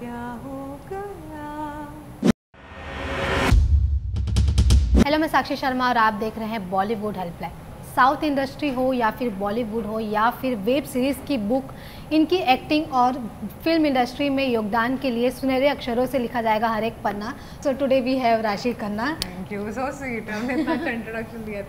क्या हो गया। हेलो, मैं साक्षी शर्मा और आप देख रहे हैं बॉलीवुड हेल्पलाइन। साउथ इंडस्ट्री हो या फिर बॉलीवुड हो या फिर वेब सीरीज़ की बुक, इनकी एक्टिंग और फिल्म इंडस्ट्री में योगदान के लिए सुनहरे अक्षरों से लिखा जाएगा हर एक पन्ना। सो टुडे वी हैव राशि Khanna. Thank you, so sweet, हमने इतना अच्छा इंट्रोडक्शन दिया।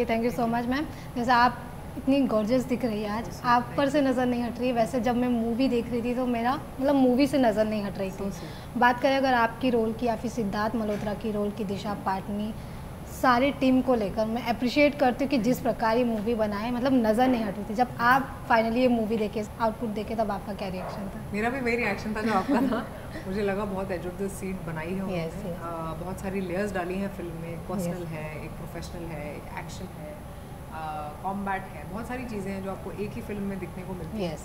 Thank you so much ma'am. जैसे आप इतनी गॉर्जियस दिख रही है आज, आप पर से नज़र नहीं हट रही। वैसे जब मैं मूवी देख रही थी तो मेरा मतलब मूवी से नज़र नहीं हट रही थी। बात करें अगर आपकी रोल की या फिर सिद्धार्थ मल्होत्रा की रोल की, दिशा पाटनी, सारी टीम को लेकर मैं अप्रिशिएट करती हूँ कि जिस प्रकार ये मूवी बनाए, मतलब नज़र नहीं हट रही थी। जब आप फाइनली ये मूवी देखे, आउटपुट देखे, तब आपका क्या रिएक्शन था? मेरा भी वही रिएक्शन था जो आपका था। मुझे लगा बहुत एज ऑफ द सीट बनाई है yes, उन्होंने। yes. बहुत सारी लेयर्स डाली हैं फिल्म में। एक पर्सनल है, एक प्रोफेशनल है, एक एक्शन है, कॉम्बैट है, बहुत सारी चीज़ें हैं जो आपको एक ही फिल्म में दिखने को मिलती हैं।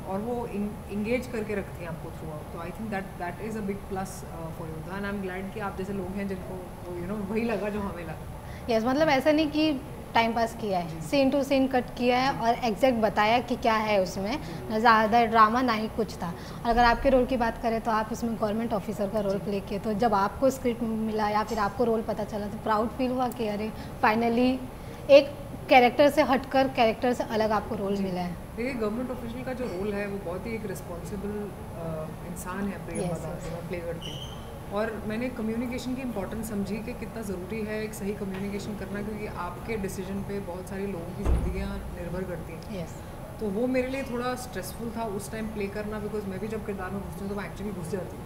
और वो इंगेज करके रखती हैं आपको थ्रू आउट। तो I think that is a big plus for you, and I am glad कि आप जैसे लोग हैं जिनको वही लगा जो हमें लगा। यस, मतलब ऐसा नहीं कि टाइम पास किया है, सीन टू सीन कट किया है और एग्जैक्ट बताया कि क्या है उसमें, ना ज़्यादा ड्रामा ना ही कुछ था। और अगर आपके रोल की बात करें तो आप इसमें गवर्नमेंट ऑफिसर का रोल प्ले किए। तो जब आपको स्क्रिप्ट मिला या फिर आपको रोल पता चला तो प्राउड फील हुआ कि अरे फाइनली एक कैरेक्टर से हटकर कैरेक्टर से अलग आपको रोल मिला है। देखिए, गवर्नमेंट ऑफिशियल का जो रोल है वो बहुत ही एक रिस्पॉन्सिबल इंसान है प्रियंका प्ले करते हैं। और मैंने कम्युनिकेशन की इंपॉर्टेंस समझी कि कितना ज़रूरी है एक सही कम्युनिकेशन करना, क्योंकि आपके डिसीजन पे बहुत सारे लोगों की ज़िंदगियाँ निर्भर करती हैं। तो वो मेरे लिए थोड़ा स्ट्रेसफुल था उस टाइम प्ले करना, बिकॉज मैं भी जब किरदार में घुसती हूँ तो मैं एक्चुअली घुस जाती हूँ।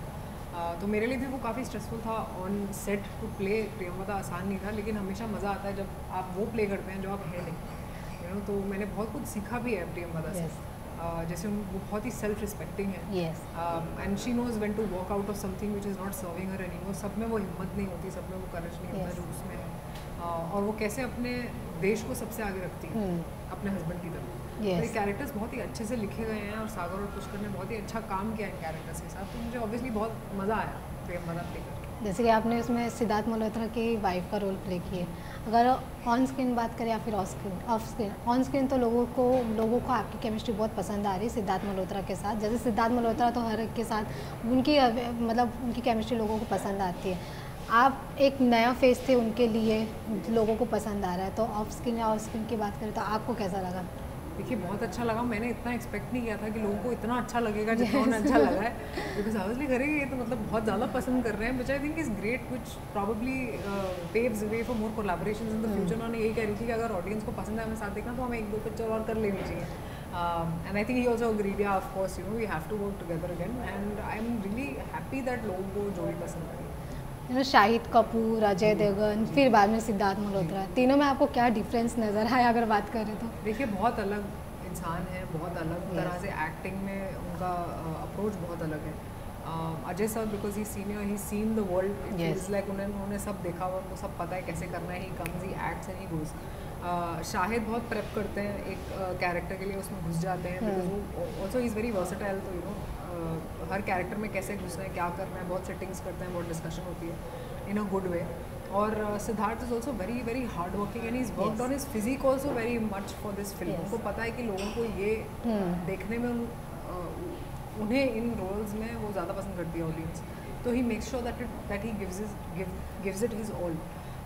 तो मेरे लिए भी वो काफ़ी स्ट्रेसफुल था on set to play Priyanka. आसान नहीं था, लेकिन हमेशा मज़ा आता है जब आप वो प्ले करते हैं जो आप हैं नहीं। तो मैंने बहुत कुछ सीखा भी है प्रियंका से। जैसे वो बहुत ही सेल्फ रिस्पेक्टिंग है, and she knows when to walk out of something which is not serving her anymore. सब में वो हिम्मत नहीं होती, सब में वो करेज नहीं होता जो उसमें है। और वो कैसे अपने देश को सबसे आगे रखती है अपने हस्बैंड की तरफ। तो ये कैरेक्टर्स बहुत ही अच्छे से लिखे गए हैं और सागर और पुष्कर ने बहुत ही अच्छा काम किया है इन कैरेक्टर्स के साथ। तो मुझे ऑब्वियसली बहुत मज़ा आया प्रियंका प्ले करके। जैसे कि आपने उसमें सिद्धार्थ मल्होत्रा की वाइफ का रोल प्ले किया। अगर ऑन स्क्रीन बात करें या फिर ऑफ स्क्रीन, ऑन स्क्रीन तो लोगों को आपकी केमिस्ट्री बहुत पसंद आ रही है सिद्धार्थ मल्होत्रा के साथ। जैसे सिद्धार्थ मल्होत्रा तो हर एक के साथ उनकी केमिस्ट्री लोगों को पसंद आती है। आप एक नया फेस थे उनके लिए, लोगों को पसंद आ रहा है। तो ऑफ स्क्रीन या ऑफ स्क्रीन की बात करें तो आपको कैसा लगा? देखिए, बहुत अच्छा लगा। मैंने इतना एक्सपेक्ट नहीं किया था कि लोगों को इतना अच्छा लगेगा जितना उन्हें अच्छा लगा है, बिकॉज ऑब्वियसली करेंगे ये तो मतलब बहुत ज़्यादा पसंद कर रहे हैं, which I think is great, which probably paves way for more collaborations in the future. उन्होंने यही कह रही थी कि अगर ऑडियंस को पसंद है हमें साथ देखना तो हमें 1-2 पिक्चर और कर लेनी चाहिए। And I think he also agreed, yeah of course we have to work together again, and I am really happy that लोगों को जोड़ी पसंद आई। शाहिद कपूर, अजय देवगन, फिर बाद में सिद्धार्थ मल्होत्रा, तीनों में आपको क्या डिफरेंस नज़र आया अगर बात करें तो? देखिए, बहुत अलग इंसान है, बहुत अलग तरह से एक्टिंग में उनका अप्रोच बहुत अलग है। Ajay sir, because he senior, he seen the world, it's like उन्होंने सब देखा हुआ, उनको सब पता है कैसे करना है। He comes, he acts and he goes. Shahid बहुत प्रेप करते हैं एक कैरेक्टर के लिए, उसमें घुस जाते हैं, बिकॉज वो ऑल्सो इज़ वेरी वर्सेटाइल। तो हर कैरेक्टर में कैसे घुसना है, क्या करना है, बहुत सेटिंग्स करते हैं, बहुत डिस्कशन होती है इन अ गुड वे। और Siddharth is also very very hard working, and is worked on his physique also very much for this film. उनको पता है कि लोगों को ये देखने में उन्हें इन रोल्स में वो ज़्यादा पसंद करती है ऑडियंस। तो he makes sure that he gives it his all.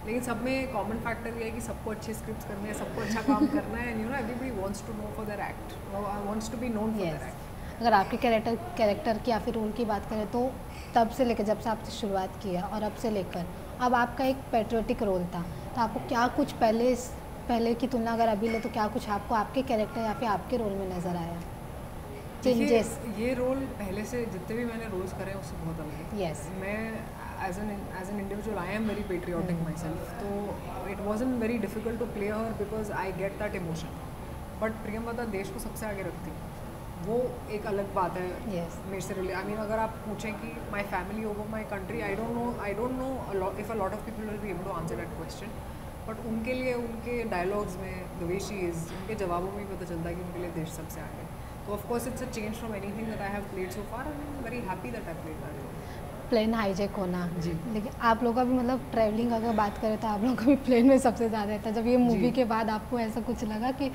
लेकिन सब में कॉमन फैक्टर ये है कि सबको अच्छे स्क्रिप्ट्स करने हैं, सबको अच्छा काम करना है, and everybody wants to know for their act, wants to be known for their act. अगर आपके कैरेक्टर की या फिर रोल की बात करें तो तब से लेकर जब से आपने शुरुआत किया और अब से लेकर अब आपका एक पेट्रियोटिक रोल था, तो आपको क्या कुछ पहले की तुलना अगर अभी ले तो क्या कुछ आपको आपके कैरेक्टर या फिर आपके रोल में नज़र आया चेंजेस? ये रोल पहले से जितने भी मैंने रोल्स करे हैं उससे बहुत अलग है। मैं as an individual I am very patriotic myself, तो it wasn't very difficult to play her because I get that emotion. But Priyanka देश को सबसे आगे रखती है, वो एक अलग बात है मेरे से रिलेटेड। आई मीन, अगर आप पूछें कि my family over my country, I don't know if a lot of people will be able to answer that question, but उनके लिए उनके डायलॉग्स में, द वे शी इज़, उनके जवाबों में ही पता चलता है कि उनके लिए देश सबसे आगे। तो of course it's a change from anything that I have played so far, and I am very happy that I played that. Plane hijack होना जी, लेकिन आप लोगों का भी मतलब ट्रैवलिंग अगर बात करें तो आप लोगों का भी प्लेन में सबसे ज़्यादा रहता है। जब ये मूवी के बाद आपको ऐसा कुछ लगा कि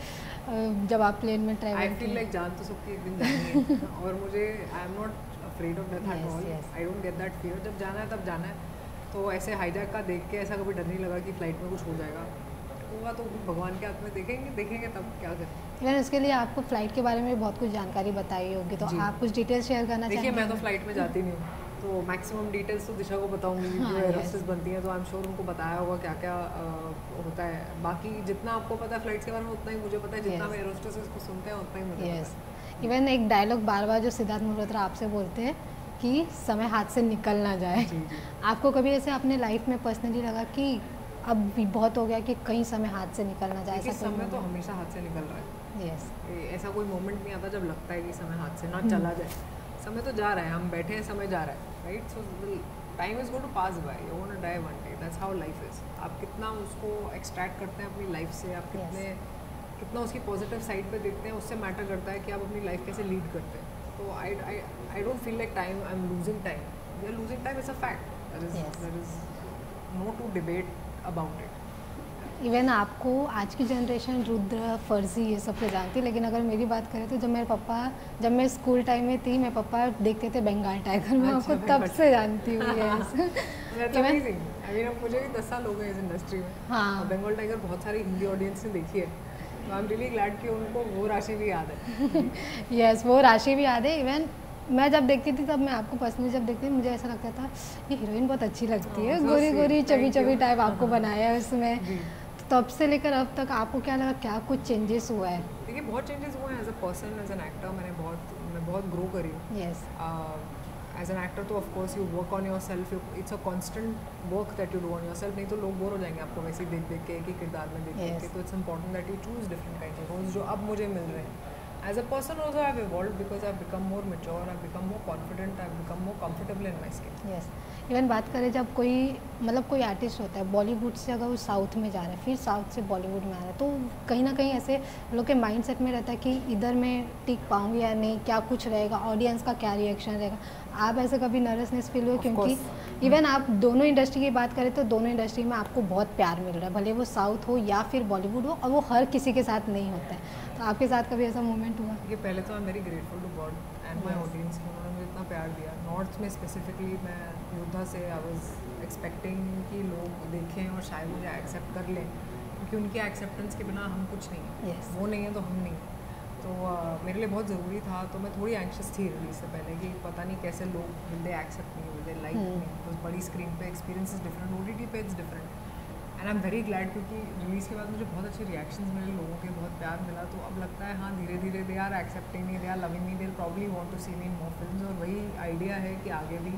जब आप प्लेन में ट्रैवल, आई फील लाइक जान तो सबकी एक दिन जानी है और मुझे, I am not afraid of death at all. I don't get that fear. जब जाना है तब जाना है. तो ऐसे हाईजैक का देख के ऐसा कभी डर नहीं लगा कि फ़्लाइट में कुछ हो जाएगा. होगा तो भगवान के हाथ में देखेंगे तब क्या करें. यार इसके लिए आपको फ़्लाइट के बारे में बहुत कुछ जानकारी बताई होगी, तो आप कुछ डिटेल्स शेयर करना चाहेंगे? देखिए मैं तो फ़्लाइट में जाती नहीं हूँ, तो मैक्सिमम डिटेल्स तो दिशा को बताऊंगी. जो एयर होस्टेस बनती हैं तो आई एम श्योर उनको बताया होगा क्या क्या होता है. बाकी जितना आपको पता है फ्लाइट्स के बारे में उतना ही मुझे पता है. जितना मैं एयर होस्टेसेस को सुनते हैं उतना ही मुझे पता है. इवन एक डायलॉग बार बार जो सिद्धार्थ मल्होत्रा आपसे बोलते हैं कि समय हाथ से निकल ना जाए. आपको कभी ऐसे अपने लाइफ में पर्सनली लगा कि अब भी बहुत हो गया कि कहीं समय हाथ से निकल ना जाए? ऐसा समय तो हमेशा हाथ से निकल रहा है. ऐसा कोई मोमेंट नहीं आता जब लगता है कि समय हाथ से ना चला जाए. समय तो जा रहा है, हम बैठे हैं, समय जा रहा है. Right, so time is going to pass by. You want to die one day. That's how life is. आप कितना उसको एक्सट्रैक्ट करते हैं अपनी लाइफ से, आप कितना उसकी पॉजिटिव साइड पे देखते हैं, उससे मैटर करता है कि आप अपनी लाइफ कैसे लीड करते हैं. तो I don't feel like time I am losing time. We are losing time. It's a fact. There is no to debate about it. Even आपको आज की जनरेशन रुद्र, फर्जी ये सब तो जानती है, लेकिन अगर मेरी बात करें तो जब मैं स्कूल टाइम में थी, मेरे पापा देखते थे बंगाल टाइगर. मैं आपको तब से जानती हूँ. मुझे भी 10 साल हो गए इस इंडस्ट्री में. हाँ, बंगाल टाइगर बहुत सारी हिंदी ऑडियंस ने देखी है. तो आई एम रियली ग्लैड कि उनको वो राशि भी याद है. यस, वो राशि भी याद है. इवन मैं जब देखती थी, तब मैं आपको पर्सनली जब देखती थी, मुझे ऐसा लगता था ये हीरोइन बहुत अच्छी लगती है. गोरी गोरी चबी चबी टाइप आपको बनाया है उसमें. तब से लेकर अब तक आपको क्या लगा, क्या कुछ चेंजेस हुआ है? देखिए बहुत चेंजेस हुए हैं. As a person, as an actor मैं बहुत ग्रो करी हूँ. यस, एज एन एक्टर तो of course you work on yourself. It's a constant work that you do on yourself. नहीं तो लोग बोर हो जाएंगे आपको वैसे ही देख के, एक ही किरदार में देख के. तो it's important that you choose different kind of roles जो अब मुझे मिल रहे हैं. As a person also I've evolved because I've become more mature, I've become more confident, I've become more comfortable in my skin. Yes. Even बात करें जब कोई artist होता है बॉलीवुड से, अगर वो साउथ में जा रहा है, फिर साउथ से बॉलीवुड में आ रहा है, तो कहीं ना कहीं ऐसे लोग के माइंडसेट में रहता है कि इधर मैं टिक पाऊंगी या नहीं, क्या कुछ रहेगा, ऑडियंस का क्या रिएक्शन रहेगा. आप ऐसे कभी नर्वसनेस फील हुए? क्योंकि इवन आप दोनों इंडस्ट्री की बात करें तो दोनों इंडस्ट्री में आपको बहुत प्यार मिल रहा है, भले वो साउथ हो या फिर बॉलीवुड हो, और वो हर किसी के साथ नहीं होता है. तो आपके साथ कभी ऐसा मोमेंट हुआ? ये पहले तो I am very grateful to God and my audience कि उन्होंने मुझे इतना प्यार दिया. नॉर्थ में स्पेसिफिकली मैं योद्धा से आई वाज एक्सपेक्टिंग कि लोग देखें और शायद मुझे एक्सेप्ट कर लें, क्योंकि उनके एक्सेप्टेंस के बिना हम कुछ नहीं है. वो नहीं है तो हम नहीं. तो मेरे लिए बहुत ज़रूरी था. तो मैं थोड़ी एंक्शस थी रिलीज से पहले कि पता नहीं कैसे लोग will they accept me, will they like me. Because बड़ी स्क्रीन पे एक्सपीरियंस इज डिफरेंट, OTT पे it's different. And I am very glad क्योंकि रिलीज़ के बाद मुझे बहुत अच्छे रिएक्शंस मिले, लोगों के बहुत प्यार मिला. तो अब लगता है हाँ धीरे धीरे they are accepting me, they are loving me, they probably want to see me in more films. और वही आइडिया है कि आगे भी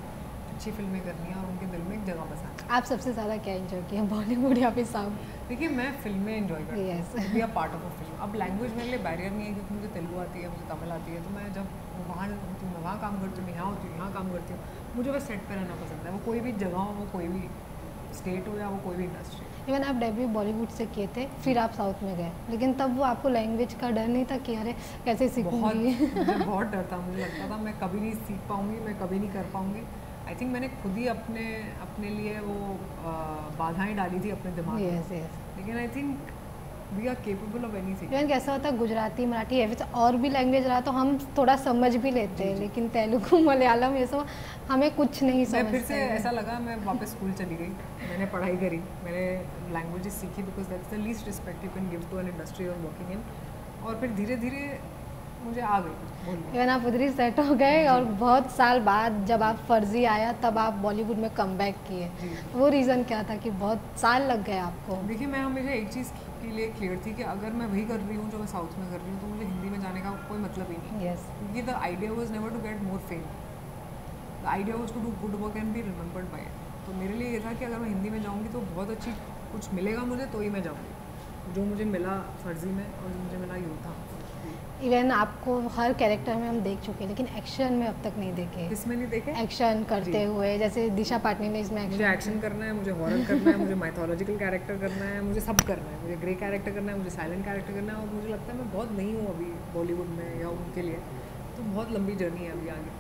अच्छी फिल्में करनी है और उनके दिल में एक जगह बसाना. आप सबसे ज़्यादा क्या एंजॉय किया, बॉलीवुड या फिर साउथ? देखिए मैं फिल्में एंजॉय करती हूँ, be a part of a film. अब लैंग्वेज मेरे लिए बैरियर नहीं है क्योंकि मुझे तेलुगु आती है, मुझे तमिल आती है. तो मैं जब वहाँ होती हूँ, मैं वहाँ काम करती हूँ, मैं यहाँ होती हूँ, यहाँ काम करती हूँ. मुझे बस सेट पर रहना पसंद है. वो कोई भी जगह हो, वो कोई भी स्टेट हो या वो कोई भी इंडस्ट्री. इवन आप डेब्यू बॉलीवुड से किए थे, फिर आप साउथ में गए, लेकिन तब वो आपको लैंग्वेज का डर नहीं था कि अरे कैसे सीखूंगी? मुझे बहुत डर था. मुझे लगता था मैं कभी नहीं सीख पाऊँगी, मैं कभी नहीं कर पाऊँगी. आई थिंक मैंने खुद ही अपने लिए वो बाधाएं डाली थी अपने दिमाग में. लेकिन I think we are capable of anything. Even कैसा होता है गुजराती, मराठी या फिर और भी लैंग्वेज रहा तो हम थोड़ा समझ भी लेते हैं, लेकिन तेलुगु, मलयालम ये सब हमें कुछ नहीं समझते. मैं फिर से ऐसा लगा मैं वापस स्कूल चली गई, मैंने पढ़ाई करी, मैंने लैंग्वेजेस सीखी, because that's the least respect you can give to an industry और वर्किंग इन. और फिर धीरे धीरे मुझे आ गई. इवन आप उधर ही सेट हो गए और बहुत साल बाद जब आप फर्जी आया तब आप बॉलीवुड में कम बैक किए. वो रीज़न क्या था कि बहुत साल लग गए आपको? देखिए मैं हमेशा एक चीज़ के लिए क्लियर थी कि अगर मैं वही कर रही हूँ जो मैं साउथ में कर रही हूँ तो मुझे हिंदी में जाने का कोई मतलब ही नहीं. क्योंकि the idea was never to get more fame, the idea was to do good work and be remembered by it. तो मेरे लिए ये था कि अगर मैं हिंदी में जाऊँगी तो बहुत अच्छी कुछ मिलेगा मुझे, तो ही मैं जाऊँगी. जो मुझे मिला फर्जी में और जो मुझे मिला योद्धा. इवन आपको हर कैरेक्टर में हम देख चुके हैं, लेकिन एक्शन में अब तक नहीं देखे. इसमें नहीं देखे एक्शन करते हुए, जैसे दिशा पाटनी ने इसमें मुझे एक्शन करना है, मुझे हॉरर करना है, मुझे माइथोलॉजिकल कैरेक्टर करना है, मुझे सब करना है. मुझे ग्रे कैरेक्टर करना है, मुझे साइलेंट कैरेक्टर करना है. और मुझे लगता है मैं बहुत नहीं हूँ अभी बॉलीवुड में या उनके लिए. तो बहुत लंबी जर्नी है अभी आगे.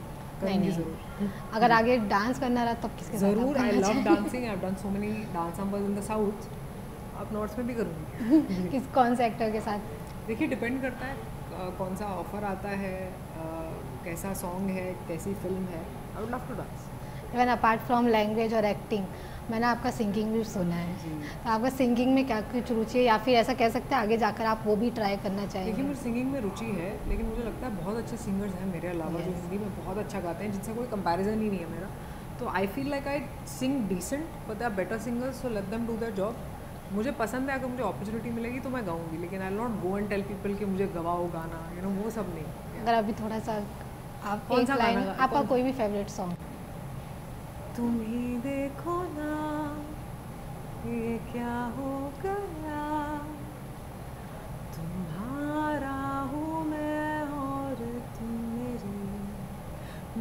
करूँगी ज़रूर. अगर आगे डांस करना रहा तब किसके साथ? ज़रूर. I love dancing. I have done so many dance numbers in the south. अब नॉर्थ में भी करूँगी. कौन से एक्टर के साथ? देखिए डिपेंड करता है. कौन सा ऑफ़र आता है, कैसा सॉन्ग है, कैसी फिल्म है, I would love to dance. Even apart from language और एक्टिंग, मैंने आपका सिंगिंग भी सुना है, तो आपका सिंगिंग में क्या कुछ रुचि है, या फिर ऐसा कह सकते हैं आगे जाकर आप वो भी ट्राई करना चाहेंगे? देखिए, मुझे सिंगिंग में रुचि है, लेकिन मुझे लगता है बहुत अच्छे सिंगर्स हैं मेरे अलावा जो हिंदी में बहुत अच्छा गाते हैं, जिनसे कोई कंपैरिजन ही नहीं है मेरा। तो I feel like I sing decent, but they are better singers, so let them do their job. मुझे पसंद है, अगर मुझे अपॉर्चुनिटी मिलेगी तो मैं गाऊंगी, लेकिन I not go and tell people कि मुझे गवाओ गाना, यू नो, वो सब नहीं। अगर अभी थोड़ा सा आप कौन एक सा लाइन, गाना? आपका कोई भी फेवरेट सॉन्ग? तुम ही देखो ना ये क्या हो गया, तुम्हारा हूँ मैं और तुम मेरी,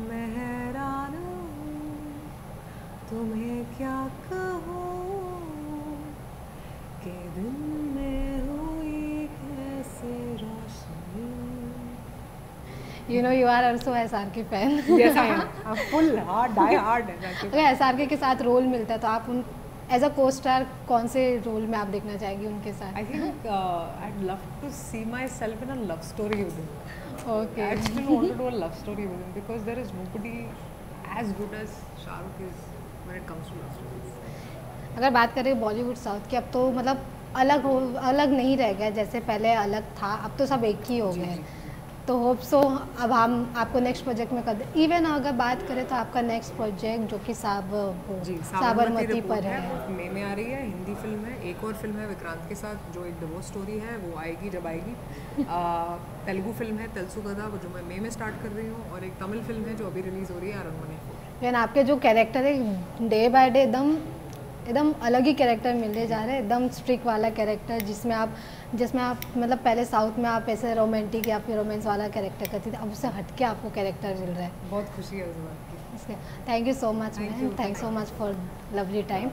मैं हैरान हूँ तुम्हें क्या कहूँ कि दिन में हुई कैसे रोशनी। You know you are also SRK fan. Yes, I am. I'm full hard, die hard. अगर SRK के साथ रोल मिलता है तो आप उन एज अ को स्टार कौन से रोल में आप देखना चाहेंगे उनके साथ? I think I'd love to see myself in a love story with him. Okay. I still want to do a love story with him because there is nobody as good as Shah Rukh is when it comes to love stories. अगर बात करें Bollywood south की, अब तो मतलब अलग नहीं रह गया, जैसे पहले अलग था, अब तो सब एक ही हो गए हैं। तो होप सो अब हम आपको नेक्स्ट प्रोजेक्ट में कर दें। इवन अगर बात करें तो आपका नेक्स्ट प्रोजेक्ट जो कि साबरमती पर है, वो मई में आ रही है, हिंदी फिल्म है। एक और फिल्म है विक्रांत के साथ जो एक डिवोर्स स्टोरी है, वो आएगी जब आएगी। तेलुगु फिल्म है तेलसु गदा, वो जो मैं मई में स्टार्ट कर रही हूँ, और एक तमिल फिल्म है जो अभी रिलीज़ हो रही है, अरनमने। इवन आपके जो कैरेक्टर है डे बाय डे एकदम अलग ही कैरेक्टर मिलते जा रहे हैं, एकदम स्ट्रिक्ट वाला कैरेक्टर, जिसमें आप मतलब पहले साउथ में आप ऐसे रोमांटिक या फिर रोमांस वाला कैरेक्टर करती थी, अब उससे हटके आपको कैरेक्टर मिल रहा है। बहुत खुशी है इस बात की। Thank you so much ma'am, thanks so much for lovely time.